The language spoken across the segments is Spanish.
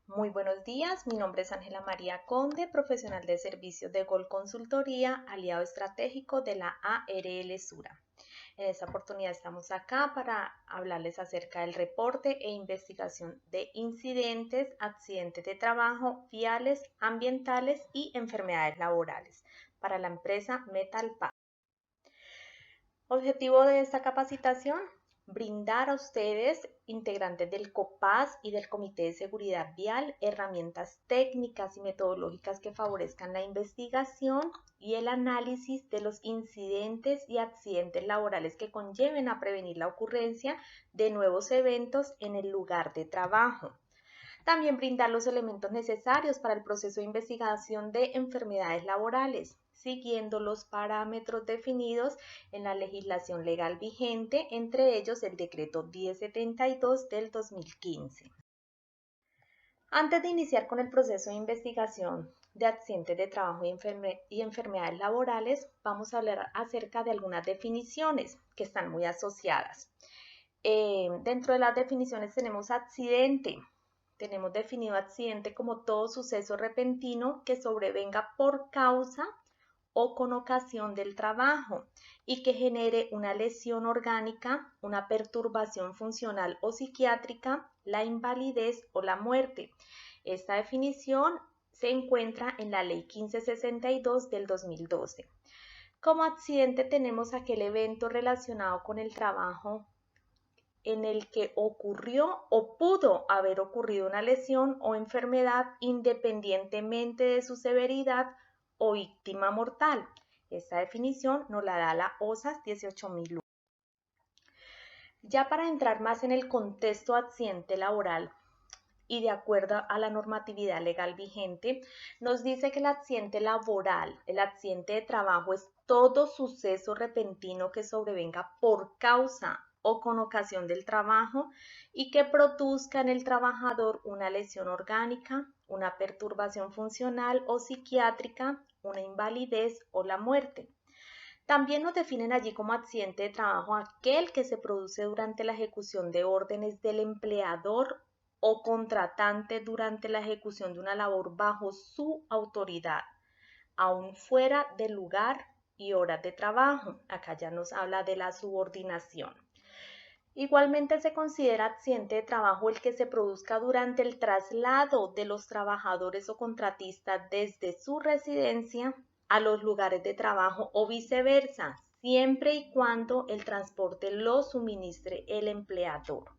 Muy buenos días, mi nombre es Ángela María Conde, profesional de servicios de Gol Consultoría, aliado estratégico de la ARL Sura. En esta oportunidad estamos acá para hablarles acerca del reporte e investigación de incidentes, accidentes de trabajo, viales, ambientales y enfermedades laborales para la empresa Metalpa. Objetivo de esta capacitación, brindar a ustedes, integrantes del COPAS y del Comité de Seguridad Vial, herramientas técnicas y metodológicas que favorezcan la investigación y el análisis de los incidentes y accidentes laborales que conlleven a prevenir la ocurrencia de nuevos eventos en el lugar de trabajo. También brindar los elementos necesarios para el proceso de investigación de enfermedades laborales, siguiendo los parámetros definidos en la legislación legal vigente, entre ellos el decreto 1072 del 2015. Antes de iniciar con el proceso de investigación de accidentes de trabajo y enfermedades laborales, vamos a hablar acerca de algunas definiciones que están muy asociadas. Dentro de las definiciones tenemos accidente. Tenemos definido accidente como todo suceso repentino que sobrevenga por causa o con ocasión del trabajo y que genere una lesión orgánica, una perturbación funcional o psiquiátrica, la invalidez o la muerte. Esta definición se encuentra en la Ley 1562 del 2012. Como accidente tenemos aquel evento relacionado con el trabajo en el que ocurrió o pudo haber ocurrido una lesión o enfermedad independientemente de su severidad o víctima mortal. Esta definición nos la da la OSAS 18001. Ya para entrar más en el contexto accidente laboral y de acuerdo a la normatividad legal vigente, nos dice que el accidente laboral, el accidente de trabajo es todo suceso repentino que sobrevenga por causa o con ocasión del trabajo y que produzca en el trabajador una lesión orgánica, una perturbación funcional o psiquiátrica, una invalidez o la muerte. También nos definen allí como accidente de trabajo aquel que se produce durante la ejecución de órdenes del empleador o contratante durante la ejecución de una labor bajo su autoridad, aún fuera del lugar y horas de trabajo. Acá ya nos habla de la subordinación. Igualmente se considera accidente de trabajo el que se produzca durante el traslado de los trabajadores o contratistas desde su residencia a los lugares de trabajo o viceversa, siempre y cuando el transporte lo suministre el empleador.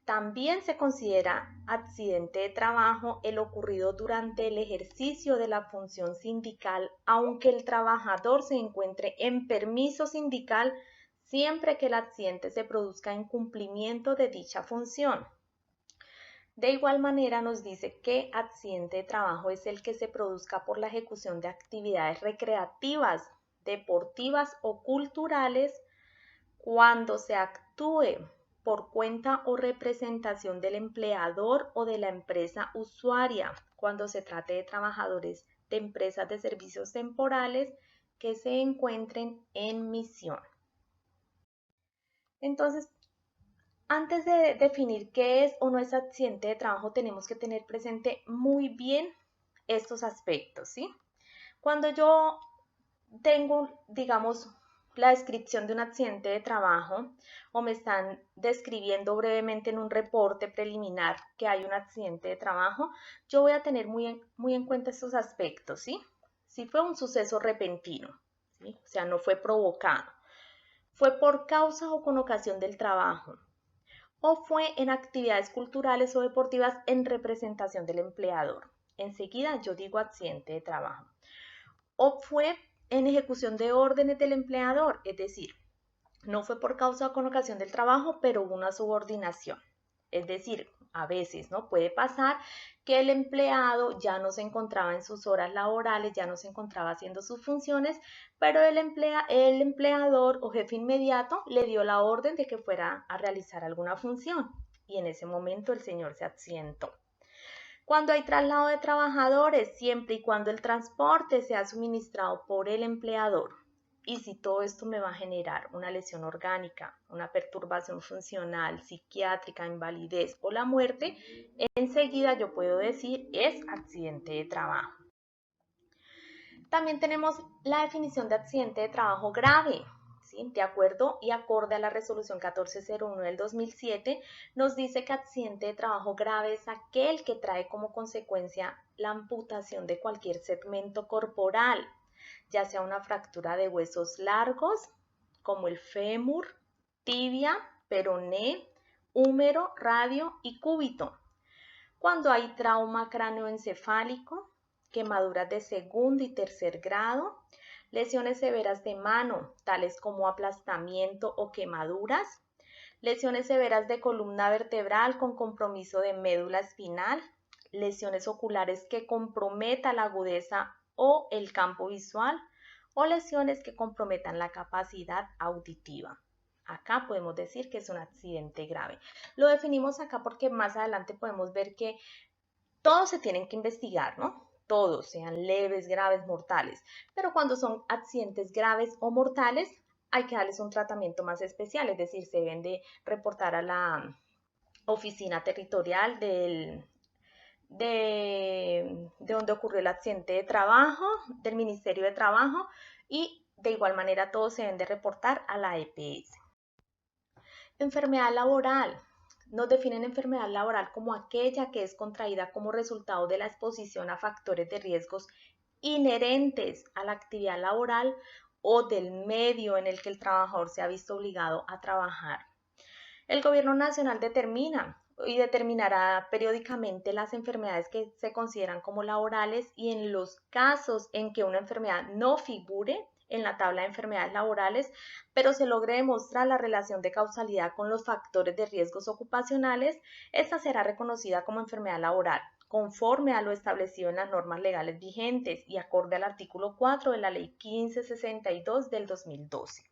También se considera accidente de trabajo el ocurrido durante el ejercicio de la función sindical, aunque el trabajador se encuentre en permiso sindical, siempre que el accidente se produzca en cumplimiento de dicha función. De igual manera nos dice que accidente de trabajo es el que se produzca por la ejecución de actividades recreativas, deportivas o culturales cuando se actúe por cuenta o representación del empleador o de la empresa usuaria, cuando se trate de trabajadores de empresas de servicios temporales que se encuentren en misión. Entonces, antes de definir qué es o no es accidente de trabajo, tenemos que tener presente muy bien estos aspectos, ¿sí? Cuando yo tengo, digamos, la descripción de un accidente de trabajo o me están describiendo brevemente en un reporte preliminar que hay un accidente de trabajo, yo voy a tener muy en cuenta estos aspectos, ¿sí? Si fue un suceso repentino, ¿sí? O sea, no fue provocado. Fue por causa o con ocasión del trabajo, o fue en actividades culturales o deportivas en representación del empleador. Enseguida yo digo accidente de trabajo. O fue en ejecución de órdenes del empleador, es decir, no fue por causa o con ocasión del trabajo, pero hubo una subordinación. Es decir, a veces, ¿no? Puede pasar que el empleado ya no se encontraba en sus horas laborales, ya no se encontraba haciendo sus funciones, pero el empleador o jefe inmediato le dio la orden de que fuera a realizar alguna función y en ese momento el señor se accidentó. Cuando hay traslado de trabajadores, siempre y cuando el transporte sea suministrado por el empleador, y si todo esto me va a generar una lesión orgánica, una perturbación funcional, psiquiátrica, invalidez o la muerte, enseguida yo puedo decir es accidente de trabajo. También tenemos la definición de accidente de trabajo grave. ¿Sí? De acuerdo y acorde a la resolución 1401 del 2007, nos dice que accidente de trabajo grave es aquel que trae como consecuencia la amputación de cualquier segmento corporal, ya sea una fractura de huesos largos, como el fémur, tibia, peroné, húmero, radio y cúbito. Cuando hay trauma cráneoencefálico, quemaduras de segundo y tercer grado, lesiones severas de mano, tales como aplastamiento o quemaduras, lesiones severas de columna vertebral con compromiso de médula espinal, lesiones oculares que comprometan la agudeza o el campo visual, o lesiones que comprometan la capacidad auditiva. Acá podemos decir que es un accidente grave. Lo definimos acá porque más adelante podemos ver que todos se tienen que investigar, ¿no? Todos, sean leves, graves, mortales. Pero cuando son accidentes graves o mortales, hay que darles un tratamiento más especial, es decir, se deben de reportar a la oficina territorial de donde ocurrió el accidente de trabajo, del Ministerio de Trabajo, y de igual manera todos se deben de reportar a la EPS. Enfermedad laboral. Nos definen enfermedad laboral como aquella que es contraída como resultado de la exposición a factores de riesgos inherentes a la actividad laboral o del medio en el que el trabajador se ha visto obligado a trabajar. El Gobierno Nacional determina y determinará periódicamente las enfermedades que se consideran como laborales y en los casos en que una enfermedad no figure en la tabla de enfermedades laborales, pero se logre demostrar la relación de causalidad con los factores de riesgos ocupacionales, esta será reconocida como enfermedad laboral, conforme a lo establecido en las normas legales vigentes y acorde al artículo 4 de la Ley 1562 del 2012.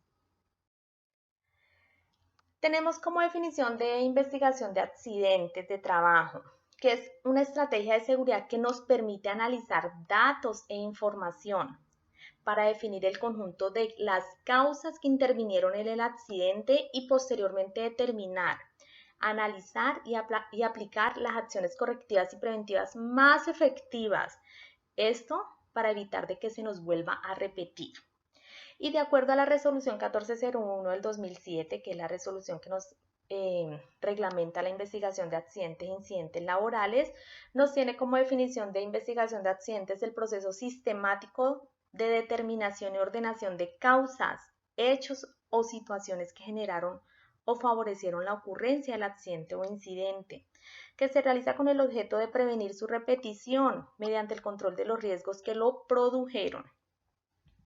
Tenemos como definición de investigación de accidentes de trabajo, que es una estrategia de seguridad que nos permite analizar datos e información para definir el conjunto de las causas que intervinieron en el accidente y posteriormente determinar, analizar y aplicar las acciones correctivas y preventivas más efectivas. Esto para evitar de que se nos vuelva a repetir. Y de acuerdo a la resolución 1401 del 2007, que es la resolución que nos reglamenta la investigación de accidentes e incidentes laborales, nos tiene como definición de investigación de accidentes el proceso sistemático de determinación y ordenación de causas, hechos o situaciones que generaron o favorecieron la ocurrencia del accidente o incidente, que se realiza con el objeto de prevenir su repetición mediante el control de los riesgos que lo produjeron.